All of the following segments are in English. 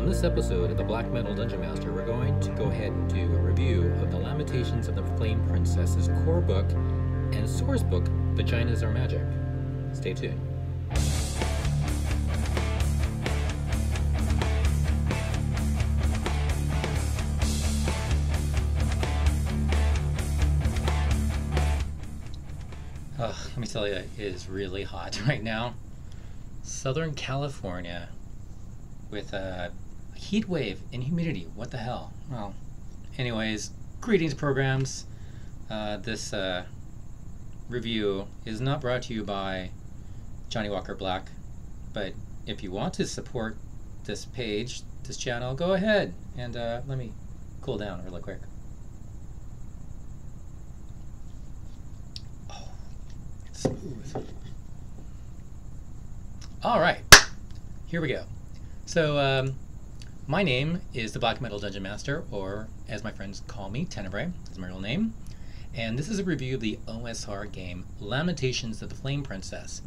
On this episode of the Black Metal Dungeon Master, we're going to go ahead and do a review of the Lamentations of the Flame Princess's core book and source book, Vaginas Are Magic. Stay tuned. Let me tell you, it is really hot right now. Southern California with a heat wave and humidity. What the hell? Well, anyways, greetings programs. This review is not brought to you by Johnny Walker Black, but if you want to support this page, this channel, go ahead and let me cool down really quick. Oh, smooth. All right, here we go. So my name is the Black Metal Dungeon Master, or as my friends call me, Tenebrae is my real name. And this is a review of the OSR game, Lamentations of the Flame Princess.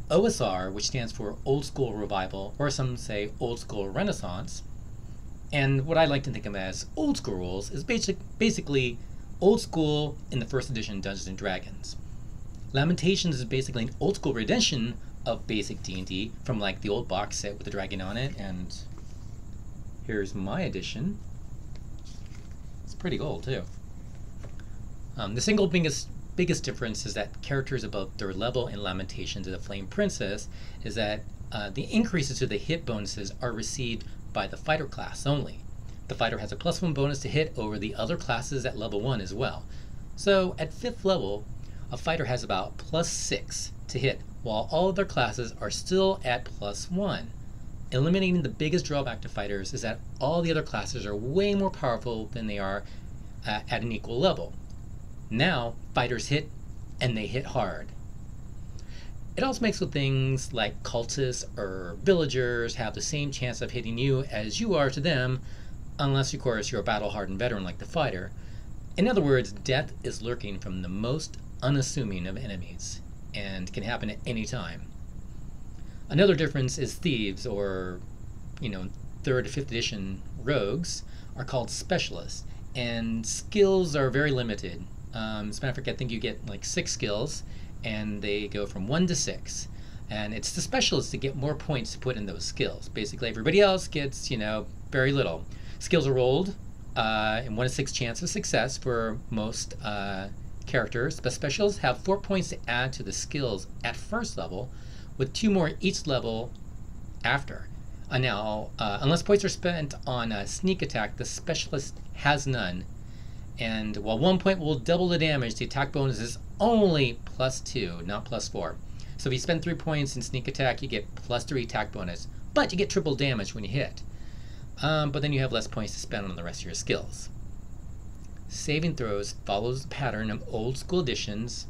OSR, which stands for Old School Revival, or some say Old School Renaissance. And what I like to think of as old school rules is basically old school in the first edition Dungeons & Dragons. Lamentations is basically an old school rendition of basic D&D from like the old box set with the dragon on it, and here's my edition. It's pretty old too. The single biggest difference is that characters above their level in Lamentations of the Flame Princess is that the increases to the hit bonuses are received by the fighter class only. The fighter has a +1 bonus to hit over the other classes at level 1 as well. So at 5th level, a fighter has about +6 to hit, while all other classes are still at +1. Eliminating the biggest drawback to fighters is that all the other classes are way more powerful than they are at an equal level. Now, fighters hit, and they hit hard. It also makes with things like cultists or villagers have the same chance of hitting you as you are to them, unless, of course, you're a battle-hardened veteran like the fighter. In other words, death is lurking from the most unassuming of enemies, and can happen at any time. Another difference is thieves, or 3rd to 5th edition rogues, are called specialists, and skills are very limited. As a matter of fact, I think you get like 6 skills, and they go from 1 to 6. And it's the specialists that get more points to put in those skills. Basically, everybody else gets, very little. Skills are rolled, and 1 to 6 chance of success for most characters, but specialists have 4 points to add to the skills at 1st level, with 2 more each level after. Now, unless points are spent on sneak attack, the specialist has none. And while 1 point will double the damage, the attack bonus is only +2, not +4. So if you spend 3 points in sneak attack, you get +3 attack bonus, but you get triple damage when you hit. But then you have less points to spend on the rest of your skills. Saving throws follows the pattern of old school editions.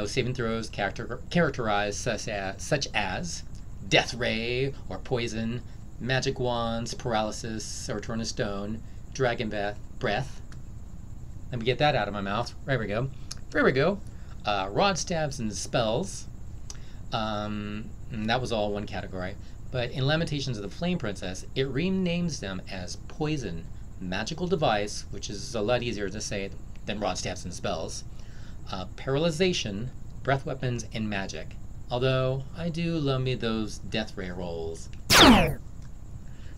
Saving throws characterized such as death ray or poison, magic wands, paralysis or turn to stone, dragon breath. Let me get that out of my mouth. There we go. Rod stabs and spells. And that was all one category. But in Lamentations of the Flame Princess, it renames them as poison, magical device, which is a lot easier to say than rod stabs and spells, paralyzation, breath weapons, and magic. Although I do love me those death ray rolls.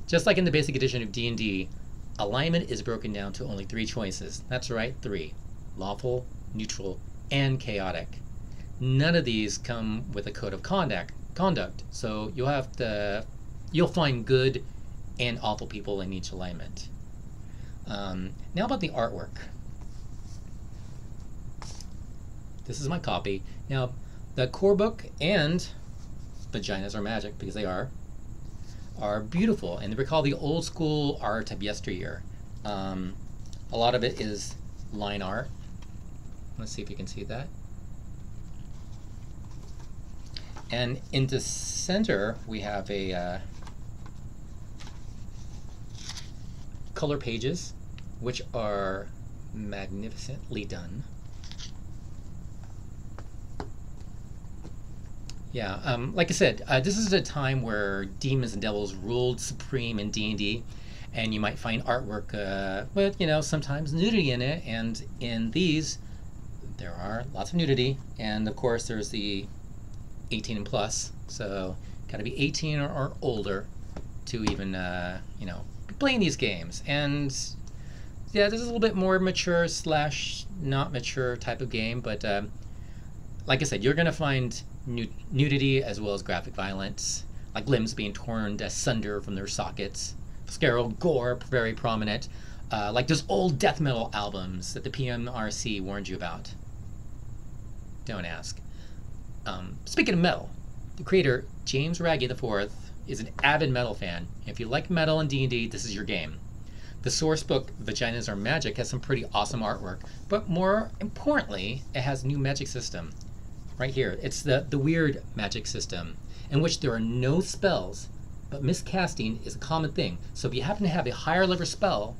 Just like in the basic edition of D&D, alignment is broken down to only 3 choices. That's right, 3: lawful, neutral, and chaotic. None of these come with a code of conduct. So you'll find good and awful people in each alignment. Now about the artwork. This is my copy. Now, the core book and Vaginas Are Magic, because they are beautiful, and they recall the old school art of yesteryear. A lot of it is line art. Let's see if you can see that. And in the center, we have a color pages, which are magnificently done. Yeah, like I said, this is a time where demons and devils ruled supreme in D&D, and you might find artwork with, sometimes nudity in it, and in these, there are lots of nudity, and of course there's the 18 and plus, so gotta be 18 or older to even, be playing these games. And yeah, this is a little bit more mature / not mature type of game, but like I said, you're gonna find nudity as well as graphic violence, like limbs being torn asunder from their sockets, scary gore very prominent, like those old death metal albums that the PMRC warned you about. Don't ask. Speaking of metal, the creator James Raggy IV is an avid metal fan. If you like metal and D&D, this is your game. The source book, Vaginas Are Magic, has some pretty awesome artwork, but more importantly, it has a new magic system. Right here, it's the weird magic system, in which there are no spells, but miscasting is a common thing. So if you happen to have a higher level spell,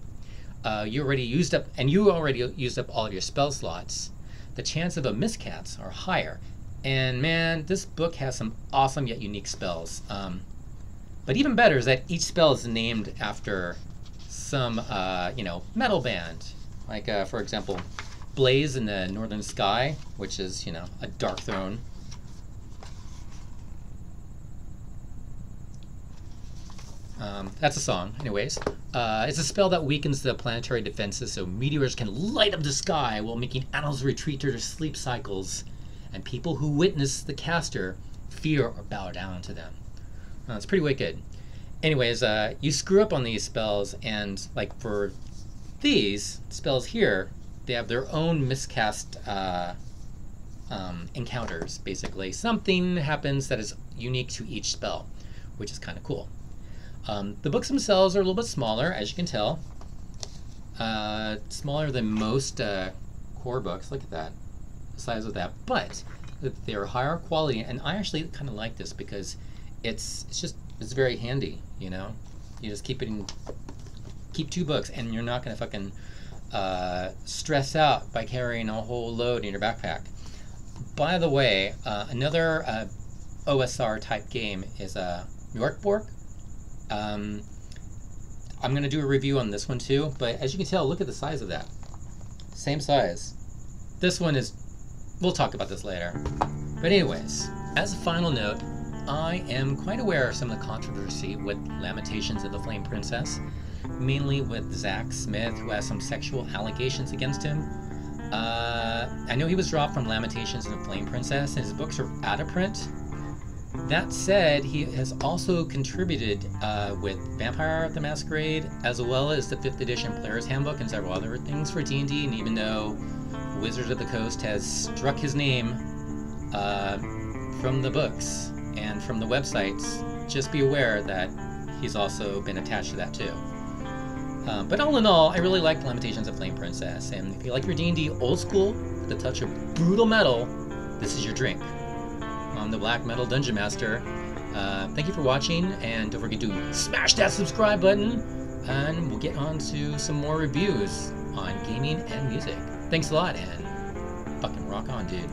you already used up all of your spell slots, the chance of a miscast are higher. And man, this book has some awesome yet unique spells. But even better is that each spell is named after some, metal band. Like, for example, Blaze in the Northern Sky, which is, a dark throne. That's a song, anyways. It's a spell that weakens the planetary defenses so meteors can light up the sky while making animals retreat to their sleep cycles, and people who witness the caster fear or bow down to them. It's pretty wicked. Anyways, you screw up on these spells, and like for these spells here, they have their own miscast encounters, basically. Something happens that is unique to each spell, which is kind of cool. The books themselves are a little bit smaller, as you can tell. Smaller than most core books. Look at that, the size of that. But they're higher quality, and I actually kind of like this because it's very handy. You just keep 2 books, and you're not gonna fucking stress out by carrying a whole load in your backpack. By the way, another OSR type game is Yorkborg. I'm going to do a review on this one too, but as you can tell, look at the size of that. Same size. This one is... we'll talk about this later. But anyways, as a final note, I am quite aware of some of the controversy with Lamentations of the Flame Princess, mainly with Zach Smith, who has some sexual allegations against him. I know he was dropped from Lamentations of the Flame Princess, and his books are out of print. That said, he has also contributed with Vampire the Masquerade, as well as the 5th edition Player's Handbook and several other things for D&D, and even though Wizards of the Coast has struck his name from the books and from the websites, just be aware that he's also been attached to that too. But all in all, I really like Lamentations of Flame Princess, and if you like your D&D old school with a touch of brutal metal, this is your drink. I'm the Black Metal Dungeon Master. Thank you for watching, and don't forget to smash that subscribe button, and we'll get on to some more reviews on gaming and music. Thanks a lot, and fucking rock on, dude.